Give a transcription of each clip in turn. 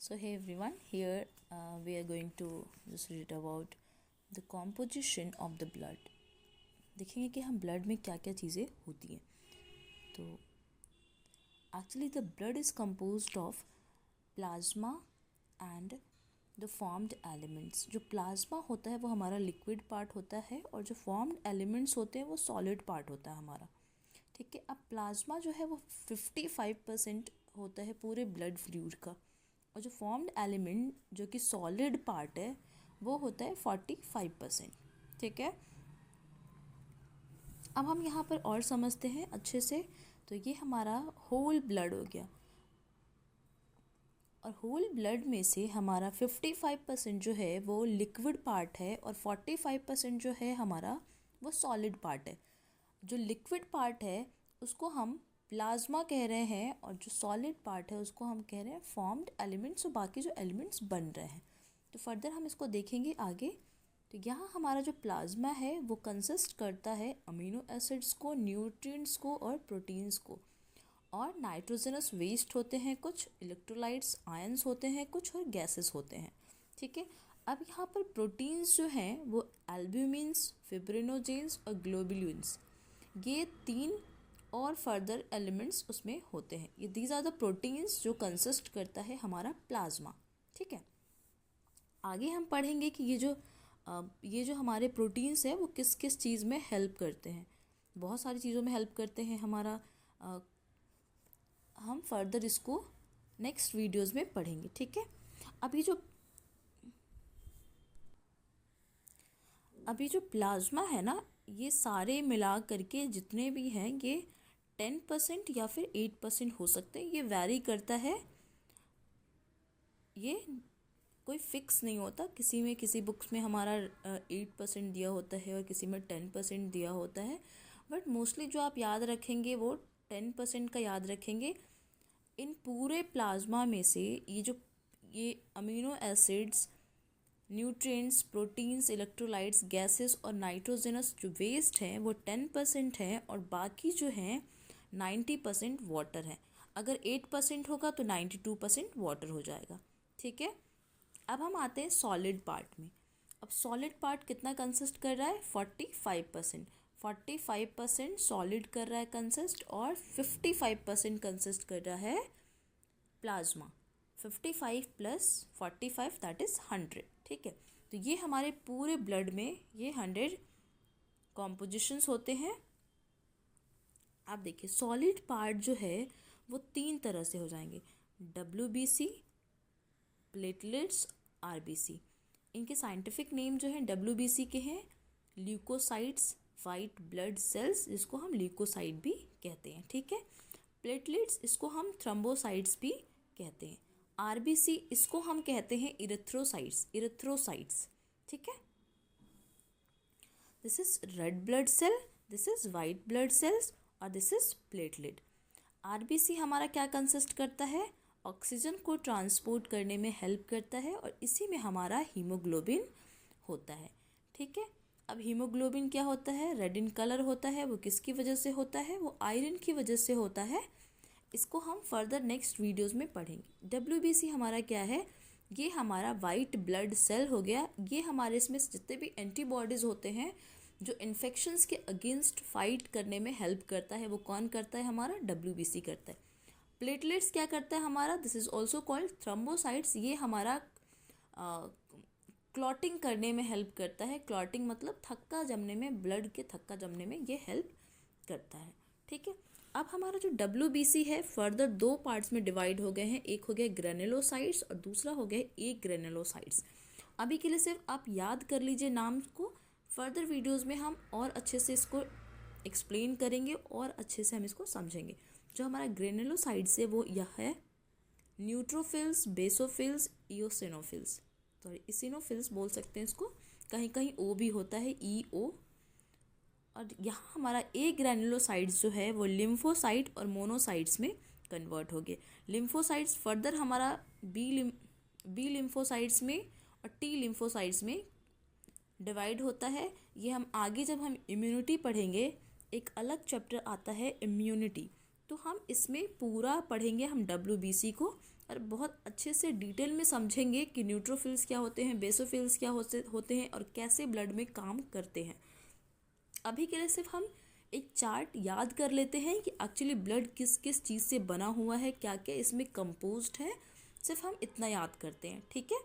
So hey everyone, here we are going to just read about the composition of the blood. देखेंगे कि हम blood में क्या क्या चीज़ें होती हैं. तो actually the blood is composed of plasma and the formed elements. जो प्लाज्मा होता है वो हमारा लिक्विड पार्ट होता है और जो फॉर्म्ड एलिमेंट्स होते हैं वो सॉलिड पार्ट होता है हमारा. ठीक है. अब प्लाज्मा जो है वो 55% होता है पूरे ब्लड फ्लूइड का और जो फॉर्म्ड एलिमेंट जो कि सॉलिड पार्ट है वो होता है 45%. ठीक है. अब हम यहाँ पर और समझते हैं अच्छे से. तो ये हमारा होल ब्लड हो गया और होल ब्लड में से हमारा 55% जो है वो लिक्विड पार्ट है और 45% जो है हमारा वो सॉलिड पार्ट है. जो लिक्विड पार्ट है उसको हम प्लाज्मा कह रहे हैं और जो सॉलिड पार्ट है उसको हम कह रहे हैं फॉर्म्ड एलिमेंट्स और बाकी जो एलिमेंट्स बन रहे हैं. तो फर्दर हम इसको देखेंगे आगे. तो यहाँ हमारा जो प्लाज्मा है वो कंसिस्ट करता है अमीनो एसिड्स को, न्यूट्रिएंट्स को और प्रोटीन्स को. और नाइट्रोजनस वेस्ट होते हैं कुछ, इलेक्ट्रोलाइट्स आयंस होते हैं कुछ और गैसेस होते हैं. ठीक है. अब यहाँ पर प्रोटीन्स जो हैं वो एल्ब्यूमिन्स, फिब्रिनोजेंस और ग्लोबुलिन्स, ये 3 और फर्दर एलिमेंट्स उसमें होते हैं. ये दीज आर द प्रोटीन्स जो कंसिस्ट करता है हमारा प्लाज्मा. ठीक है. आगे हम पढ़ेंगे कि ये जो हमारे प्रोटीन्स है वो किस किस चीज़ में हेल्प करते हैं. बहुत सारी चीज़ों में हेल्प करते हैं हमारा. हम फर्दर इसको नेक्स्ट वीडियोज़ में पढ़ेंगे. ठीक है. अभी जो प्लाज्मा है ना, ये सारे मिला करके जितने भी हैं ये 10% या फिर 8% हो सकते हैं. ये वैरी करता है, ये कोई फिक्स नहीं होता. किसी बुक्स में हमारा 8% दिया होता है और किसी में 10% दिया होता है. बट मोस्टली जो आप याद रखेंगे वो 10% का याद रखेंगे. इन पूरे प्लाज्मा में से ये amino acids, nutrients, proteins, electrolytes, gases और नाइट्रोजनस जो वेस्ट हैं वो 10% हैं और बाकी जो हैं 90% वाटर है. अगर 8% होगा तो 92% वाटर हो जाएगा. ठीक है. अब हम आते हैं सॉलिड पार्ट में. अब सॉलिड पार्ट कितना कंसिस्ट कर रहा है? 45%. 45% सॉलिड कर रहा है कंसिस्ट और 55% कंसिस्ट कर रहा है प्लाज्मा. 55 plus 45 that is 100. ठीक है. तो ये हमारे पूरे ब्लड में ये 100 कॉम्पोजिशंस होते हैं. आप देखिए सॉलिड पार्ट जो है वो 3 तरह से हो जाएंगे. WBC, platelets, RBC. इनके साइंटिफिक नेम जो हैं WBC के हैं ल्यूकोसाइट्स, वाइट ब्लड सेल्स, जिसको हम ल्यूकोसाइट भी कहते हैं. ठीक है. प्लेटलेट्स, इसको हम थ्रोम्बोसाइट्स भी कहते हैं. RBC, इसको हम कहते हैं इरिथ्रोसाइट्स. ठीक है. This is red blood cell, this is white blood cells और दिस इज प्लेटलेट. RBC हमारा क्या कंसिस्ट करता है? ऑक्सीजन को ट्रांसपोर्ट करने में हेल्प करता है और इसी में हमारा हीमोग्लोबिन होता है. ठीक है. अब हीमोग्लोबिन क्या होता है? रेड इन कलर होता है. वो किसकी वजह से होता है? वो आयरन की वजह से होता है. इसको हम फर्दर नेक्स्ट वीडियोस में पढ़ेंगे. WBC हमारा क्या है? ये हमारा वाइट ब्लड सेल हो गया. ये हमारे इसमें जितने भी एंटीबॉडीज़ होते हैं जो इन्फेक्शंस के अगेंस्ट फाइट करने में हेल्प करता है, वो कौन करता है? हमारा WBC करता है. प्लेटलेट्स क्या करता है हमारा? This is also called thrombocytes. ये हमारा क्लॉटिंग करने में हेल्प करता है. क्लॉटिंग मतलब थक्का जमने में, ब्लड के थक्का जमने में ये हेल्प करता है. ठीक है. अब हमारा जो WBC है फर्दर 2 पार्ट्स में डिवाइड हो गए हैं. एक हो गया ग्रेनुलोसाइट्स और दूसरा हो गया एग्रेनुलोसाइट्स. अभी के लिए सिर्फ आप याद कर लीजिए नाम को. फर्दर वीडियोस में हम और अच्छे से इसको एक्सप्लेन करेंगे और अच्छे से हम इसको समझेंगे. जो हमारा ग्रेनुलोसाइट्स है वो यह है न्यूट्रोफिल्स, बेसोफिल्स, इओसिनोफिल्स. सॉरी, इसिनोफिल्स बोल सकते हैं इसको. कहीं कहीं ओ भी होता है, EO. और यहाँ हमारा ए ग्रैनुलोसाइट्स जो है वो लिम्फोसाइट और मोनोसाइट्स में कन्वर्ट हो गए. लिम्फोसाइट्स फर्दर हमारा बी लिम्फोसाइट्स में और T लिम्फोसाइट्स में डिवाइड होता है. ये हम आगे जब हम इम्यूनिटी पढ़ेंगे, एक अलग चैप्टर आता है इम्यूनिटी, तो हम इसमें पूरा पढ़ेंगे हम WBC को और बहुत अच्छे से डिटेल में समझेंगे कि न्यूट्रोफिल्स क्या होते हैं, बेसोफिल्स क्या होते हैं और कैसे ब्लड में काम करते हैं। अभी के लिए सिर्फ हम एक चार्ट याद कर लेते हैं कि एक्चुअली ब्लड किस किस चीज़ से बना हुआ है, क्या क्या इसमें कंपोज्ड है, सिर्फ हम इतना याद करते हैं, ठीक है।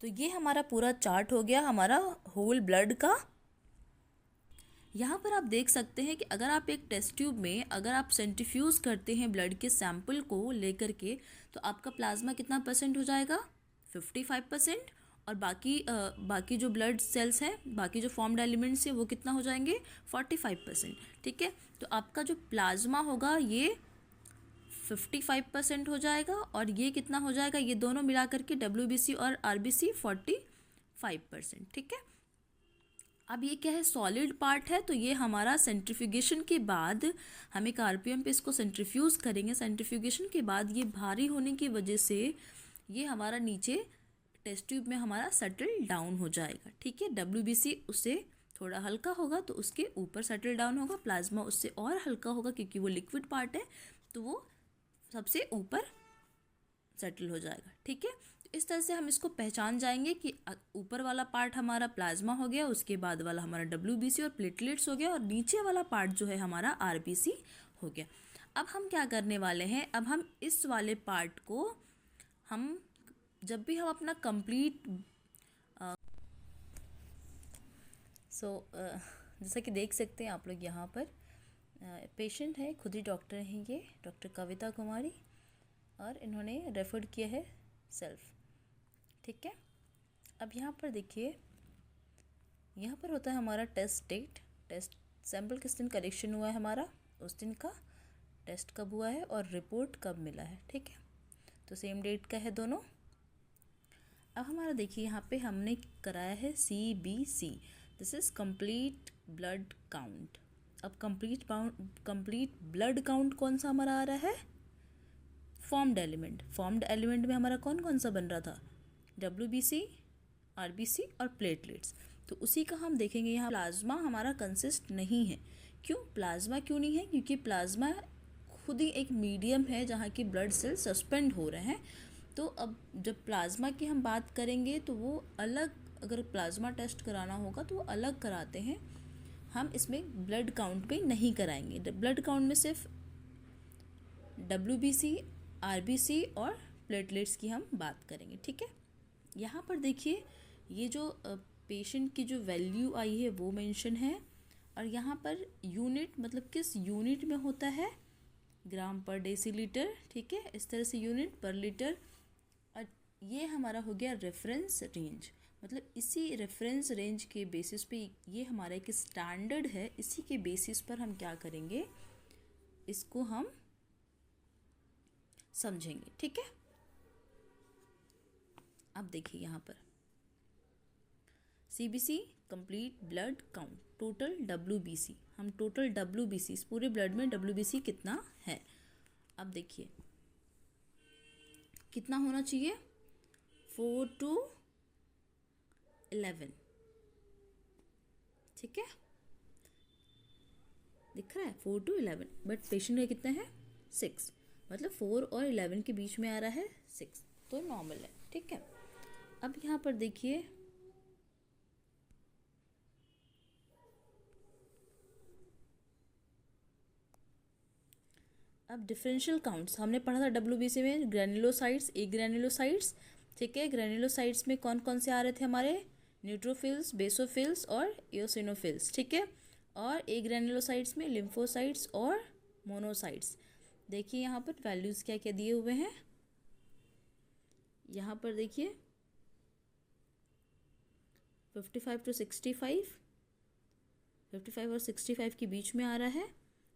तो ये हमारा पूरा चार्ट हो गया हमारा होल ब्लड का। यहाँ पर आप देख सकते हैं कि अगर आप एक टेस्ट ट्यूब में अगर आप सेंट्रीफ्यूज करते हैं ब्लड के सैंपल को लेकर के, तो आपका प्लाज्मा कितना परसेंट हो जाएगा, 55%। और बाकी जो ब्लड सेल्स हैं, बाकी जो फॉर्म्ड एलिमेंट्स हैं, वो कितना हो जाएंगे, 45%, ठीक है। तो आपका जो प्लाज्मा होगा ये 55% हो जाएगा और ये कितना हो जाएगा, ये दोनों मिला करके WBC और RBC 45%, ठीक है। अब ये क्या है, सॉलिड पार्ट है, तो ये हमारा सेंट्रीफ्यूगेशन के बाद हम एक RPM पे इसको सेंट्रीफ्यूज करेंगे। सेंट्रीफ्यूगेशन के बाद ये भारी होने की वजह से ये हमारा नीचे टेस्ट ट्यूब में हमारा सेटल डाउन हो जाएगा, ठीक है। WBC उससे थोड़ा हल्का होगा तो उसके ऊपर सेटल डाउन होगा, प्लाज्मा उससे और हल्का होगा क्योंकि वो लिक्विड पार्ट है तो वो सबसे ऊपर सेटल हो जाएगा, ठीक है। इस तरह से हम इसको पहचान जाएंगे कि ऊपर वाला पार्ट हमारा प्लाज्मा हो गया, उसके बाद वाला हमारा WBC और प्लेटलेट्स हो गया, और नीचे वाला पार्ट जो है हमारा RBC हो गया। अब हम क्या करने वाले हैं, अब हम इस वाले पार्ट को हम जब भी हम अपना कंप्लीट जैसा कि देख सकते हैं आप लोग यहाँ पर पेशेंट है, खुद ही डॉक्टर हैं, ये डॉक्टर कविता कुमारी, और इन्होंने रेफर किया है सेल्फ, ठीक है। अब यहाँ पर देखिए, यहाँ पर होता है हमारा टेस्ट डेट, टेस्ट सैंपल किस दिन कलेक्शन हुआ है हमारा, उस दिन का टेस्ट कब हुआ है और रिपोर्ट कब मिला है, ठीक है। तो सेम डेट का है दोनों। अब हमारा देखिए यहाँ पे हमने कराया है CBC, this is complete blood count. अब कंप्लीट ब्लड काउंट कौन सा हमारा आ रहा है, फॉर्म्ड एलिमेंट। फॉर्म्ड एलिमेंट में हमारा कौन कौन सा बन रहा था, WBC, RBC और प्लेटलेट्स। तो उसी का हम देखेंगे। यहाँ प्लाज्मा हमारा कंसिस्ट नहीं है। क्यों प्लाज्मा क्यों नहीं है, क्योंकि प्लाज्मा खुद ही एक मीडियम है जहाँ की ब्लड सेल सस्पेंड हो रहे हैं। तो अब जब प्लाज्मा की हम बात करेंगे तो वो अलग, अगर प्लाज्मा टेस्ट कराना होगा तो वो अलग कराते हैं, हम इसमें ब्लड काउंट पे नहीं कराएंगे। ब्लड काउंट में सिर्फ WBC, RBC और प्लेटलेट्स की हम बात करेंगे, ठीक है। यहाँ पर देखिए ये जो पेशेंट की जो वैल्यू आई है वो मेंशन है, और यहाँ पर यूनिट मतलब किस यूनिट में होता है, ग्राम पर डेसीलीटर, ठीक है। इस तरह से यूनिट पर लीटर। और ये हमारा हो गया रेफरेंस रेंज, मतलब इसी रेफरेंस रेंज के बेसिस पे ये हमारा एक स्टैंडर्ड है, इसी के बेसिस पर हम क्या करेंगे, इसको हम समझेंगे, ठीक है। अब देखिए यहाँ पर CBC complete blood count, total WBC, हम टोटल WBC इस पूरे ब्लड में WBC कितना है। अब देखिए कितना होना चाहिए, 4 to 11, ठीक है, दिख रहा है 4 to 11, बट पेशेंट का कितना है 6, मतलब 4 और 11 के बीच में आ रहा है 6, तो नॉर्मल है, ठीक है। अब यहाँ पर देखिए अब डिफरेंशियल काउंट्स हमने पढ़ा था WBC में, ग्रेनुलोसाइट्स, ए ग्रेनुलोसाइट्स, ठीक है। ग्रेनुलोसाइट्स में कौन कौन से आ रहे थे हमारे, न्यूट्रोफिल्स, बेसोफिल्स और इओसिनोफिल्स, ठीक है। और ए ग्रेनुलोसाइट्स में लिम्फोसाइट्स और मोनोसाइट्स। देखिए यहाँ पर वैल्यूज़ क्या क्या दिए हुए हैं, यहाँ पर देखिए 55 to 65, 55 और 65 के बीच में आ रहा है।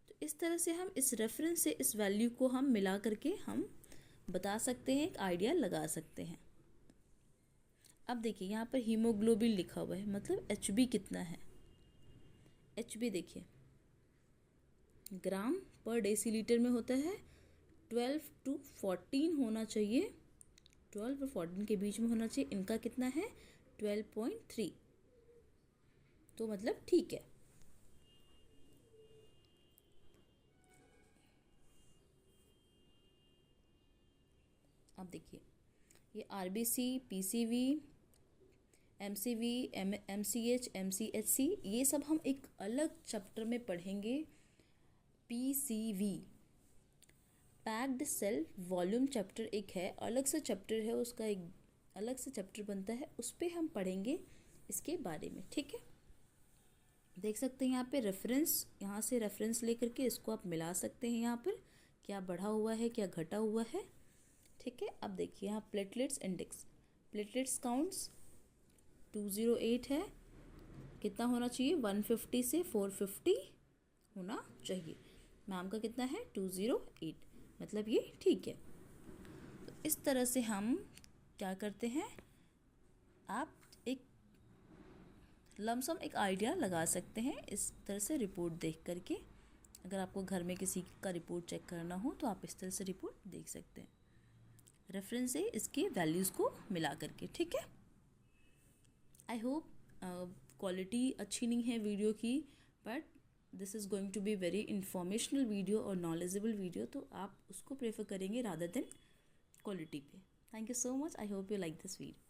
तो इस तरह से हम इस रेफरेंस से इस वैल्यू को हम मिला करके हम बता सकते हैं, एक आइडिया लगा सकते हैं। अब देखिए यहाँ पर हीमोग्लोबिन लिखा हुआ है, मतलब HB कितना है। HB देखिए ग्राम पर डेसीलीटर में होता है, 12 to 14 होना चाहिए, 12 और 14 के बीच में होना चाहिए। इनका कितना है 12.3, तो मतलब ठीक है। अब देखिए, ये RBC, PCV, MCV, MCH, MCHC, ये सब हम एक अलग चैप्टर में पढ़ेंगे। PCV, packed cell volume chapter एक है, अलग से चैप्टर है, उसका एक अलग से चैप्टर बनता है, उस पर हम पढ़ेंगे इसके बारे में, ठीक है। देख सकते हैं यहाँ पे रेफरेंस, यहाँ से रेफरेंस लेकर के इसको आप मिला सकते हैं, यहाँ पर क्या बढ़ा हुआ है क्या घटा हुआ है, ठीक है। अब देखिए यहाँ प्लेटलेट्स इंडेक्स, प्लेटलेट्स काउंट्स 208 है, कितना होना चाहिए, 150 से 450 होना चाहिए। मैम का कितना है, 208, मतलब ये ठीक है। तो इस तरह से हम क्या करते हैं, आप एक लमसम एक आइडिया लगा सकते हैं इस तरह से रिपोर्ट देख करके। अगर आपको घर में किसी का रिपोर्ट चेक करना हो तो आप इस तरह से रिपोर्ट देख सकते हैं, रेफरेंस से इसके वैल्यूज़ को मिला करके, ठीक है। आई होप क्वालिटी अच्छी नहीं है वीडियो की, but this is going to be very informational video और नॉलेजेबल वीडियो, तो आप उसको प्रेफर करेंगे रादर देन क्वालिटी पे। Thank you so much, I hope you like this video.